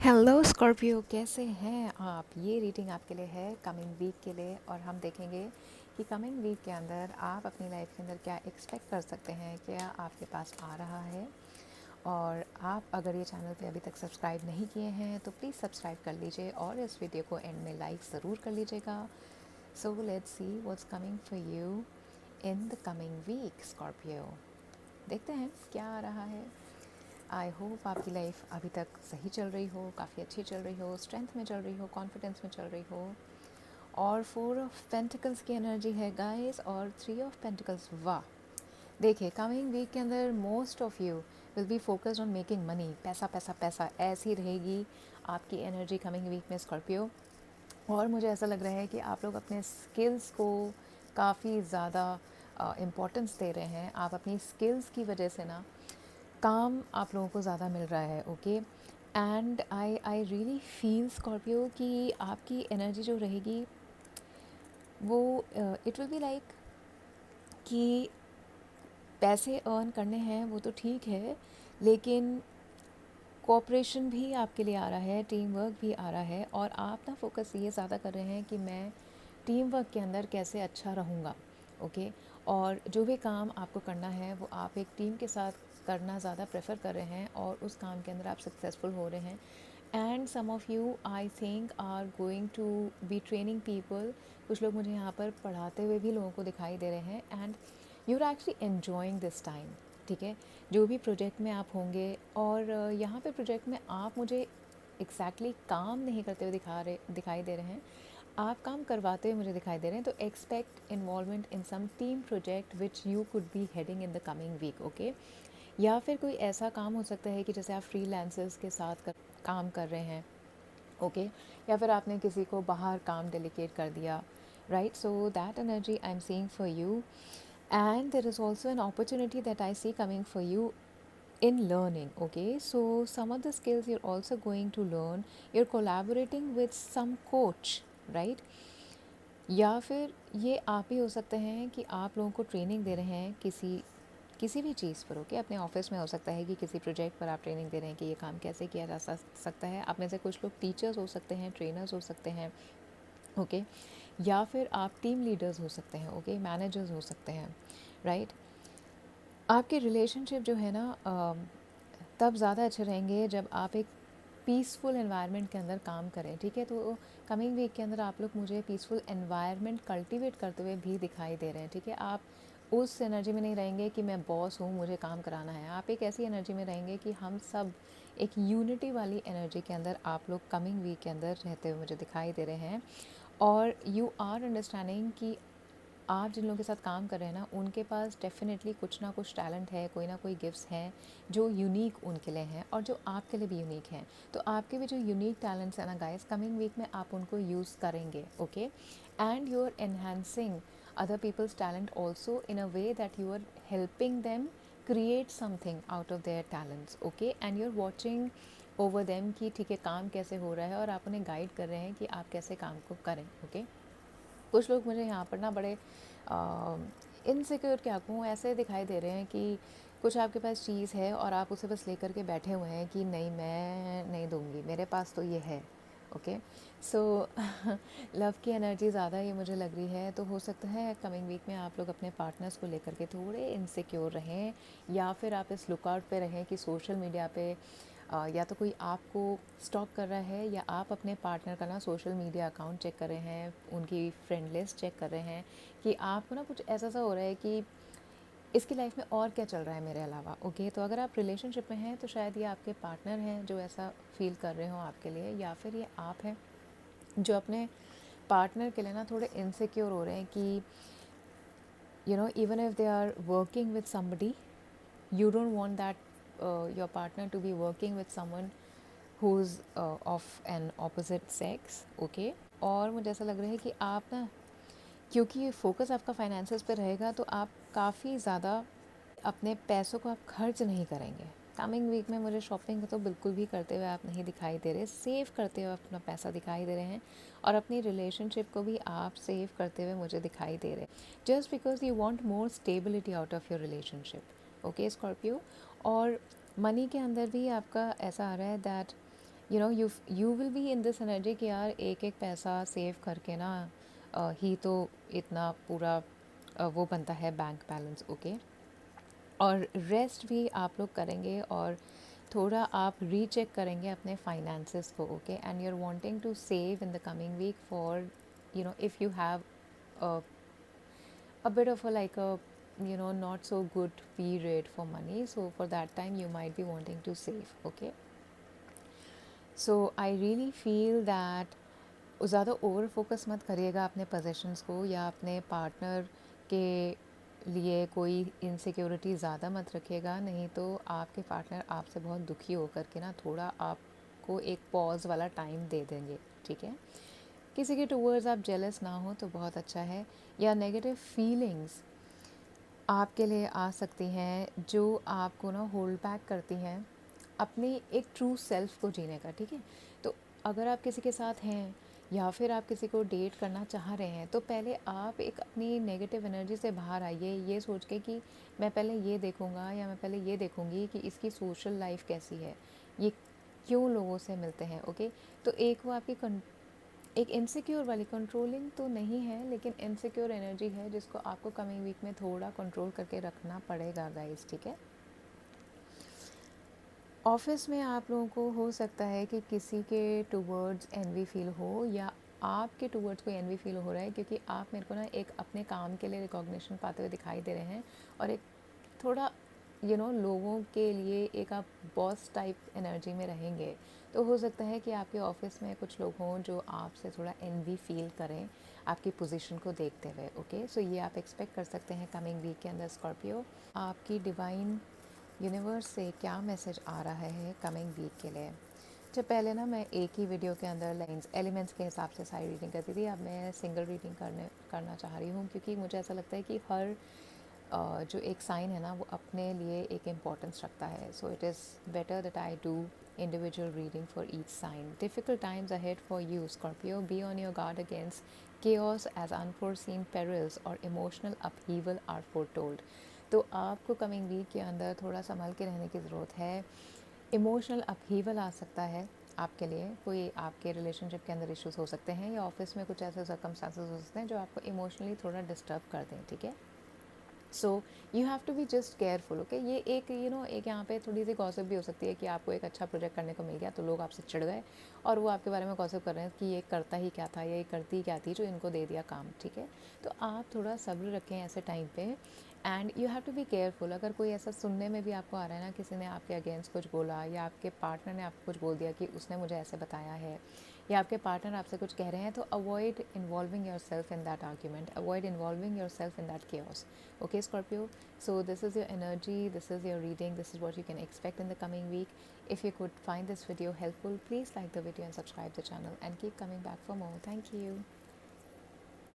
Hello Scorpio, कैसे हैं आप। ये रीडिंग आपके लिए है कमिंग वीक के लिए, और हम देखेंगे कि कमिंग वीक के अंदर आप अपनी लाइफ के अंदर क्या एक्सपेक्ट कर सकते हैं, क्या आपके पास आ रहा है। और आप अगर ये चैनल पे अभी तक सब्सक्राइब नहीं किए हैं तो प्लीज़ सब्सक्राइब कर लीजिए और इस वीडियो को एंड में लाइक ज़रूर कर लीजिएगा। So let's see what's coming for you in the coming week Scorpio. देखते हैं क्या आ रहा है। आई होप आपकी लाइफ अभी तक सही चल रही हो, काफ़ी अच्छी चल रही हो, स्ट्रेंथ में चल रही हो, कॉन्फिडेंस में चल रही हो। और 4 ऑफ पेंटिकल्स की एनर्जी है गाइस, और 3 ऑफ पेंटिकल्स। वाह। देखिए, कमिंग वीक के अंदर most of you will be focused on making money. पैसा पैसा पैसा ऐसी रहेगी आपकी एनर्जी कमिंग वीक में स्कॉर्पियो। और मुझे ऐसा लग रहा है कि आप लोग अपने स्किल्स को काफ़ी ज़्यादा इम्पोर्टेंस दे रहे हैं। आप अपनी स्किल्स की वजह से ना काम आप लोगों को ज़्यादा मिल रहा है। Okay, and I really feel Scorpio कि आपकी एनर्जी जो रहेगी वो इट विल बी लाइक कि पैसे अर्न करने हैं वो तो ठीक है, लेकिन कोऑपरेशन भी आपके लिए आ रहा है, टीम वर्क भी आ रहा है। और आप ना फोकस ये ज़्यादा कर रहे हैं कि मैं टीम वर्क के अंदर कैसे अच्छा रहूँगा। ओके, और जो भी काम आपको करना है वो आप एक टीम के साथ करना ज़्यादा प्रेफर कर रहे हैं, और उस काम के अंदर आप सक्सेसफुल हो रहे हैं। And some of you I think are going to be training people. कुछ लोग मुझे यहाँ पर पढ़ाते हुए भी लोगों को दिखाई दे रहे हैं, and you are actually enjoying this time. ठीक है, जो भी प्रोजेक्ट में आप होंगे, और यहाँ पे प्रोजेक्ट में आप मुझे एग्जैक्टली काम नहीं करते हुए दिखाई दे रहे हैं, आप काम करवाते हुए मुझे दिखाई दे रहे हैं। तो expect involvement in some team project which you could be heading in the coming week. Okay, या फिर कोई ऐसा काम हो सकता है कि जैसे आप फ्रीलांसर्स के साथ काम कर रहे हैं। ओके, या फिर आपने किसी को बाहर काम डेलीकेट कर दिया। Right, so that energy I am seeing for you. And there is also an opportunity that I see coming for you in learning. Okay, so some of the skills you're also going to learn. You're collaborating with some coach, right? या फिर ये आप ही हो सकते हैं कि आप लोगों को ट्रेनिंग दे रहे हैं किसी किसी भी चीज़ पर। ओके, अपने ऑफिस में हो सकता है कि किसी प्रोजेक्ट पर आप ट्रेनिंग दे रहे हैं कि ये काम कैसे किया जा सकता है। आप में से कुछ लोग टीचर्स हो सकते हैं, ट्रेनर्स हो सकते हैं। ओके, या फिर आप टीम लीडर्स हो सकते हैं। ओके, मैनेजर्स हो सकते हैं। राइट, आपके रिलेशनशिप जो है ना तब ज़्यादा अच्छे रहेंगे जब आप एक पीसफुल एनवायरनमेंट के अंदर काम करें। ठीक है, तो कमिंग वीक के अंदर आप लोग मुझे पीसफुल एनवायरनमेंट कल्टीवेट करते हुए भी दिखाई दे रहे हैं। ठीक है, आप उस एनर्जी में नहीं रहेंगे कि मैं बॉस हूँ, मुझे काम कराना है। आप एक ऐसी एनर्जी में रहेंगे कि हम सब एक यूनिटी वाली एनर्जी के अंदर आप लोग कमिंग वीक के अंदर रहते हुए मुझे दिखाई दे रहे हैं। और यू आर अंडरस्टैंडिंग कि आप जिन लोगों के साथ काम कर रहे हैं ना, उनके पास डेफिनेटली कुछ ना कुछ टैलेंट है, कोई ना कोई गिफ्ट्स हैं जो यूनिक उनके लिए हैं और जो आपके लिए भी यूनिक हैं। तो आपके भी जो यूनिक टैलेंट्स हैं ना गाइस, कमिंग वीक में आप उनको यूज़ करेंगे। Okay, and you are enhancing other people's talent also in a way that you are helping them create something out of their talents. Okay, and you are watching over them कि ठीक है काम कैसे हो रहा है, और आप उन्हें गाइड कर रहे हैं कि आप कैसे काम को करें। ओके, कुछ लोग मुझे यहाँ पर ना बड़े इनसिक्योर क्या कहूँ, ऐसे दिखाई दे रहे हैं कि कुछ आपके पास चीज़ है और आप उसे बस लेकर के बैठे हुए हैं कि नहीं, मैं नहीं दूंगी, मेरे पास तो ये है। ओके, सो लव की एनर्जी ज़्यादा ये मुझे लग रही है। तो हो सकता है कमिंग वीक में आप लोग अपने पार्टनर्स को लेकर के थोड़े इनसिक्योर रहें, या फिर आप इस लुकआउट पे रहें कि सोशल मीडिया पे या तो कोई आपको स्टॉक कर रहा है, या आप अपने पार्टनर का ना सोशल मीडिया अकाउंट चेक कर रहे हैं, उनकी फ्रेंड लिस्ट चेक कर रहे हैं कि आपको ना कुछ ऐसा सा हो रहा है कि इसकी लाइफ में और क्या चल रहा है मेरे अलावा। ओके, तो अगर आप रिलेशनशिप में हैं तो शायद ये आपके पार्टनर हैं जो ऐसा फील कर रहे हो आपके लिए, या फिर ये आप हैं जो अपने पार्टनर के लिए ना थोड़े इनसिक्योर हो रहे हैं कि you know, even if they are working with somebody, you don't want that your partner to be working with someone who's of an opposite sex. Okay, और मुझे ऐसा लग रहा है कि आप ना, क्योंकि फोकस आपका फाइनेंसेस पे रहेगा, तो आप काफ़ी ज़्यादा अपने पैसों को आप खर्च नहीं करेंगे। कमिंग वीक में मुझे शॉपिंग तो बिल्कुल भी करते हुए आप नहीं दिखाई दे रहे, सेव करते हुए अपना पैसा दिखाई दे रहे हैं, और अपनी रिलेशनशिप को भी आप सेव करते हुए मुझे दिखाई दे रहे हैं, just because you want more stability out of your relationship. Okay Scorpio, और मनी के अंदर भी आपका ऐसा आ रहा है that you know you will be in this energy कि यार एक एक पैसा सेव करके ना ही तो इतना पूरा वो बनता है बैंक बैलेंस, ओके। और रेस्ट भी आप लोग करेंगे और थोड़ा आप रीचेक करेंगे अपने फाइनेंसेस को, okay. And you are wanting to save in the coming week for you know if you have a bit of a like a not so good period for money, so for that time you might be wanting to save, okay। So I really feel that ज़्यादा over focus मत करिएगा अपने possessions को या अपने partner के लिए कोई इनसिक्योरिटी ज़्यादा मत रखिएगा, नहीं तो आपके पार्टनर आपसे बहुत दुखी होकर के ना थोड़ा आपको एक पॉज वाला टाइम दे देंगे, ठीक है। किसी के टूवर्ड्स आप जेलस ना हो तो बहुत अच्छा है, या नेगेटिव फीलिंग्स आपके लिए आ सकती हैं जो आपको ना होल्ड बैक करती हैं अपनी एक ट्रू सेल्फ को जीने का, ठीक है। तो अगर आप किसी के साथ हैं या फिर आप किसी को डेट करना चाह रहे हैं तो पहले आप एक अपनी नेगेटिव एनर्जी से बाहर आइए, ये सोच के कि मैं पहले ये देखूंगा या मैं पहले ये देखूंगी कि इसकी सोशल लाइफ कैसी है, ये क्यों लोगों से मिलते हैं, ओके। तो एक वो आपकी एक इनसिक्योर वाली, कंट्रोलिंग तो नहीं है लेकिन इनसिक्योर एनर्जी है जिसको आपको कमिंग वीक में थोड़ा कंट्रोल करके रखना पड़ेगा गाइस, ठीक है। ऑफिस में आप लोगों को हो सकता है कि किसी के टूवर्ड्स एनवी फील हो या आपके टूवर्ड्स कोई एनवी फील हो रहा है, क्योंकि आप मेरे को ना एक अपने काम के लिए रिकॉग्निशन पाते हुए दिखाई दे रहे हैं और एक थोड़ा लोगों के लिए एक आप बॉस टाइप एनर्जी में रहेंगे। तो हो सकता है कि आपके ऑफिस में कुछ लोग हों जो आपसे थोड़ा एनवी फील करें आपकी पोजीशन को देखते हुए, ओके। सो ये आप एक्सपेक्ट कर सकते हैं कमिंग वीक के अंदर स्कॉर्पियो। आपकी डिवाइन यूनिवर्स से क्या मैसेज आ रहा है कमिंग वीक के लिए। जब पहले ना मैं एक ही वीडियो के अंदर लाइंस एलिमेंट्स के हिसाब से सारी रीडिंग करती थी, अब मैं सिंगल रीडिंग करना चाह रही हूँ, क्योंकि मुझे ऐसा लगता है कि हर जो एक साइन है ना वो अपने लिए एक इम्पोर्टेंस रखता है। So it is better that I do individual reading for each sign. Difficult times ahead for you, Scorpio. Be on your guard against chaos as unforeseen perils or emotional upheaval are foretold. तो आपको coming week के अंदर थोड़ा संभल के रहने की ज़रूरत है। इमोशनल अपहीवल आ सकता है आपके लिए, कोई आपके रिलेशनशिप के अंदर इश्यूज हो सकते हैं या ऑफिस में कुछ ऐसे सर्कमस्टांसेस हो सकते हैं जो आपको इमोशनली थोड़ा डिस्टर्ब कर दें, ठीक है। So you have to be just careful, okay. ये एक एक यहाँ पे थोड़ी सी गॉसिप भी हो सकती है कि आपको एक अच्छा प्रोजेक्ट करने को मिल गया तो लोग आपसे चिढ़ गए और वो आपके बारे में गॉसिप कर रहे हैं कि ये करता ही क्या था या ये करती क्या थी जो इनको दे दिया काम, ठीक है। तो आप थोड़ा सब्र रखें ऐसे टाइम पे and you have to be careful. अगर कोई ऐसा सुनने में भी आपको आ रहा है ना, किसी ने आपके अगेंस्ट कुछ बोला या आपके पार्टनर ने आपको कुछ बोल दिया कि उसने मुझे ऐसे बताया है, या आपके पार्टनर आपसे कुछ कह रहे हैं, तो avoid involving your self in that argument, avoid involving your self in that chaos, okay Scorpio। So this is your energy, this is your reading, this is what you can expect in the coming week. If you could find this video helpful, please like the video and subscribe the channel and keep coming back for more. Thank you.